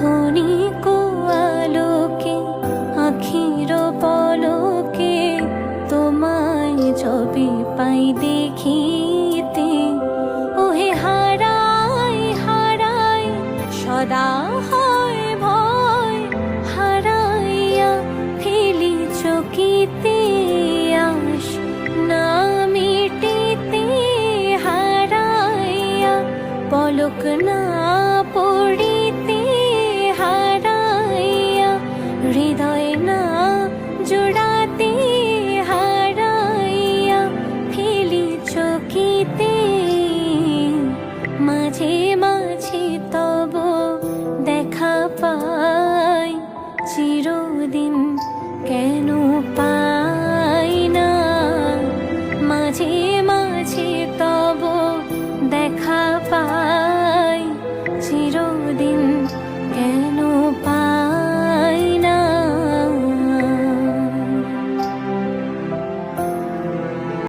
ক্ষণিক আলোকে আখির পলকে তোমায় যবে পাই দেখিতে, ওহে হারাই হারাই সদা হয় ভয়, হারাইয়া ফেলি চকিতে আশ না মিটিতে, হারাইয়া পলক না পড়ি